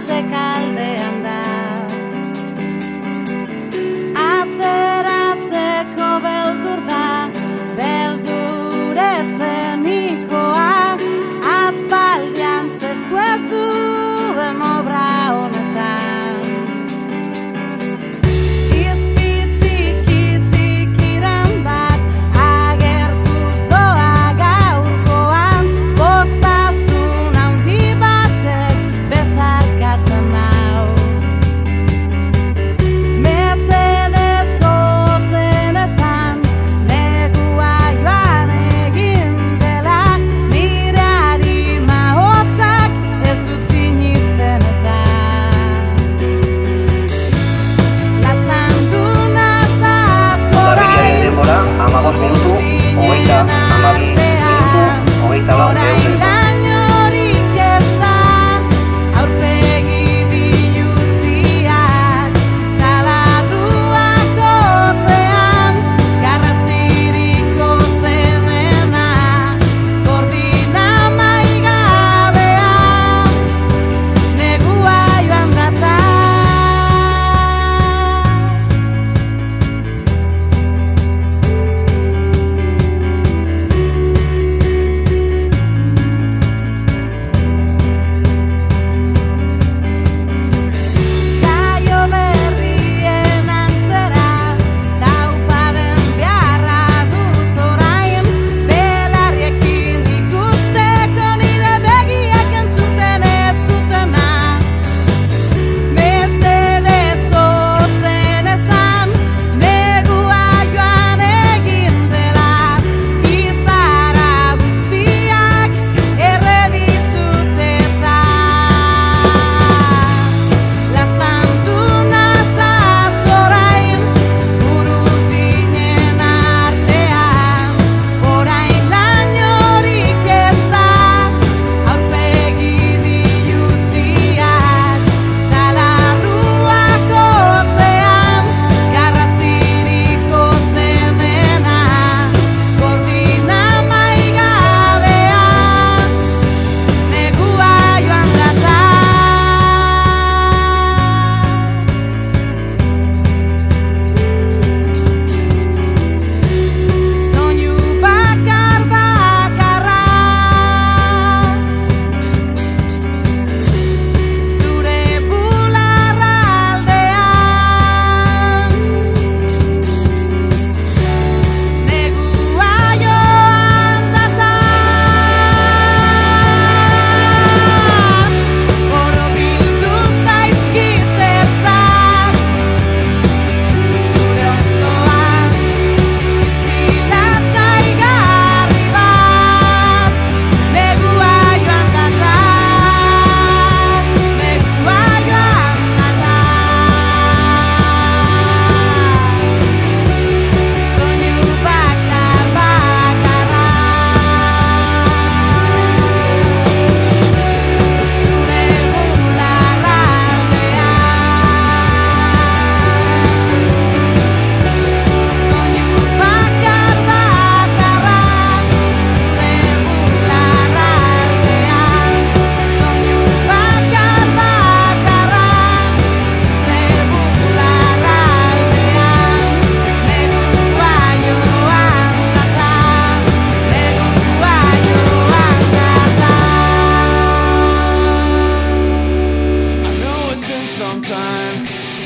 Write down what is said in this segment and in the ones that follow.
atzekaldean da. Ateratzeko beldur da, beldur ezenikoa, aspaldian zestu ez duen obra honetan.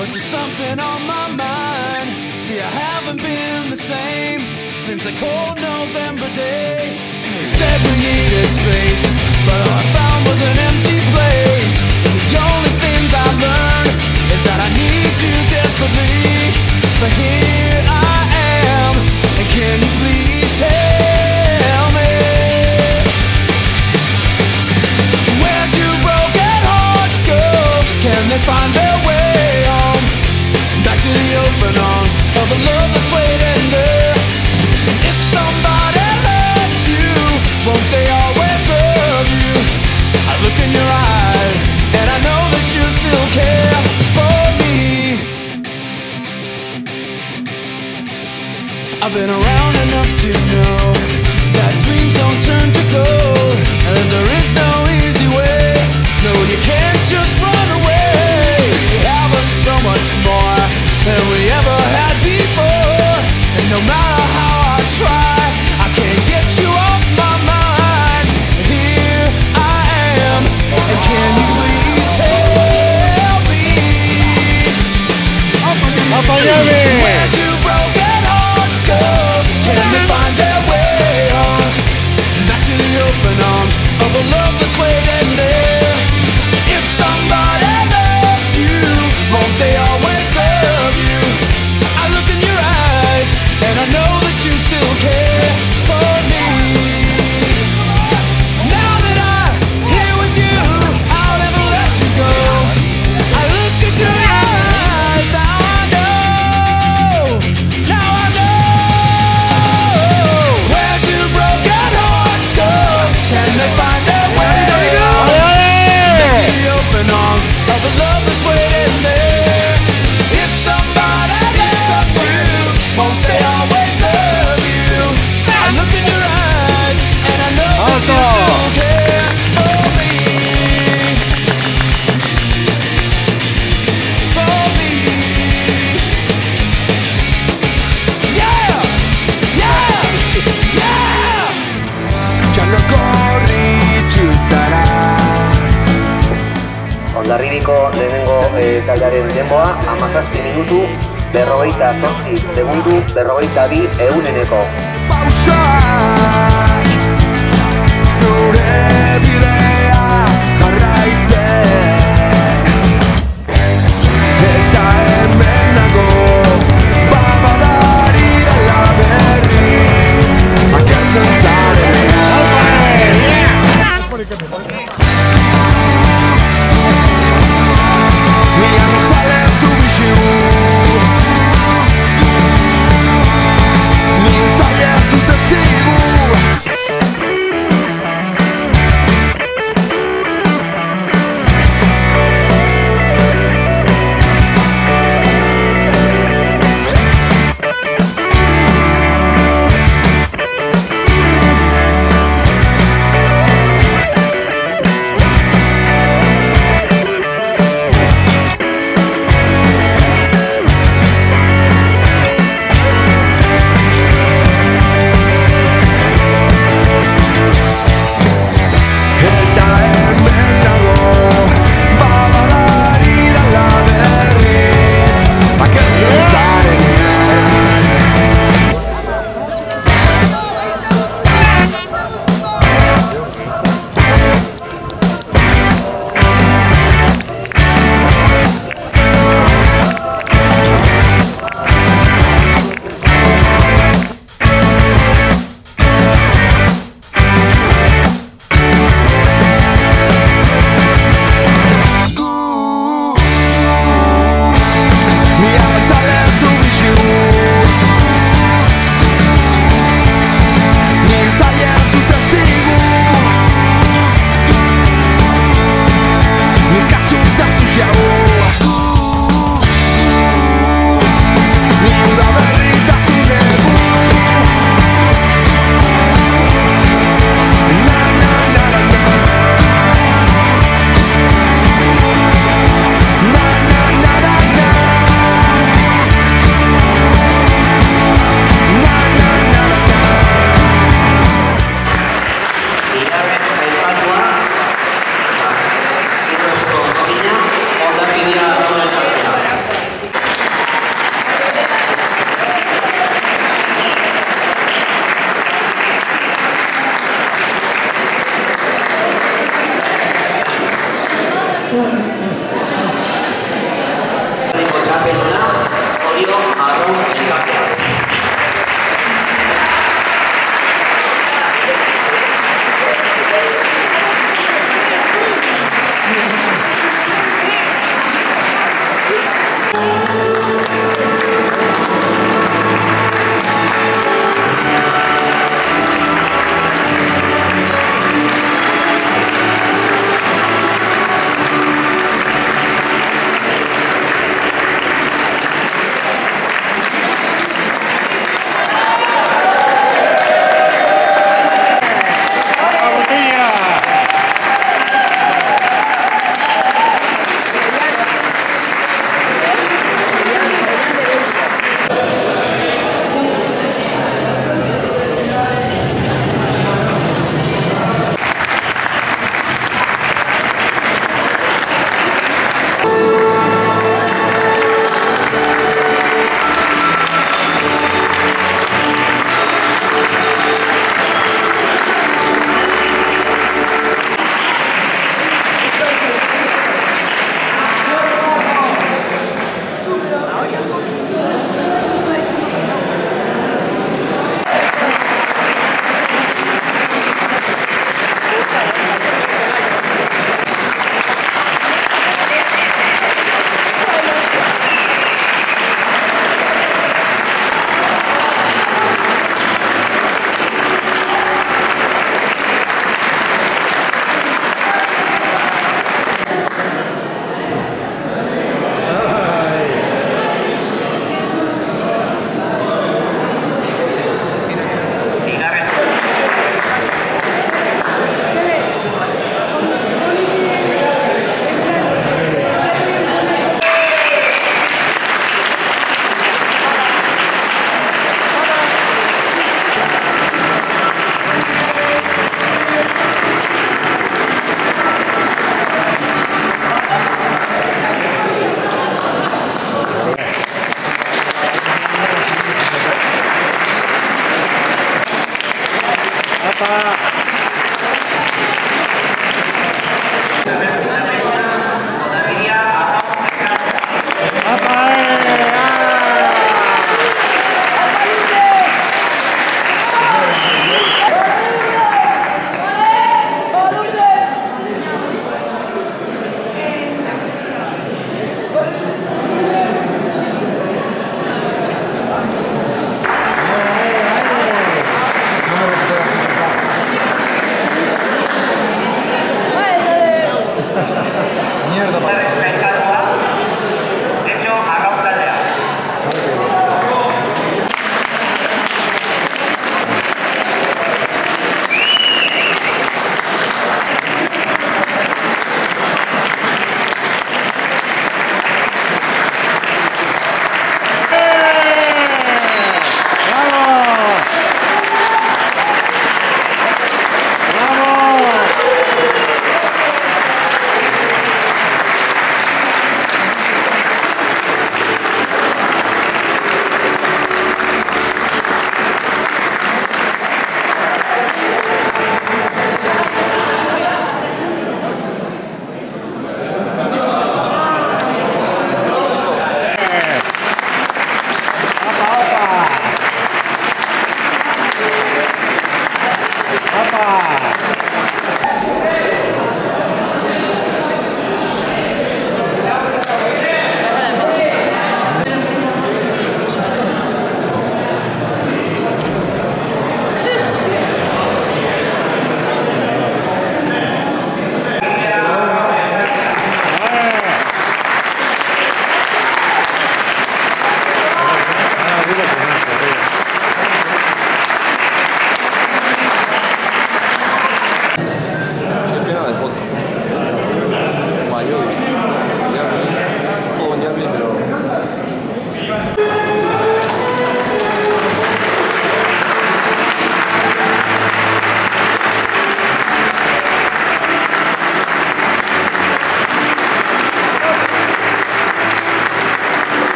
But there's something on my mind. See, I haven't been the same since a cold November day. Said we needed space, but all I found was an empty place. The only things I learned is that I need you desperately. So here I am, and can you please tell me, where do broken hearts go? Can they find their way home, back to the open arms of the love that's waiting there? If somebody loves you, won't they always love you? I look in your eyes, and I know that you still care for me. I've been around enough to know that dreams don't turn to gold, and there is no easy way. No, you can't just run away. love that's waiting there. If somebody loves you, won't they always love you? I look in your eyes, and I know that you still care for me. Now that I'm here with you, I'll never let you go. I look at your eyes, now I know. Now I know. Where do broken hearts go? Can they find their way? The open arms of the love that's waiting there. If somebody loves you, won't they always love you? I look in your eyes, and I know that you still care for me. For me. Yeah! Yeah! Yeah! Txalo korritxu zara. Hondarribiko lehenengo taldearen denboa 17 minutu, 48 segundu, 42 ehuneneko. Pausak zure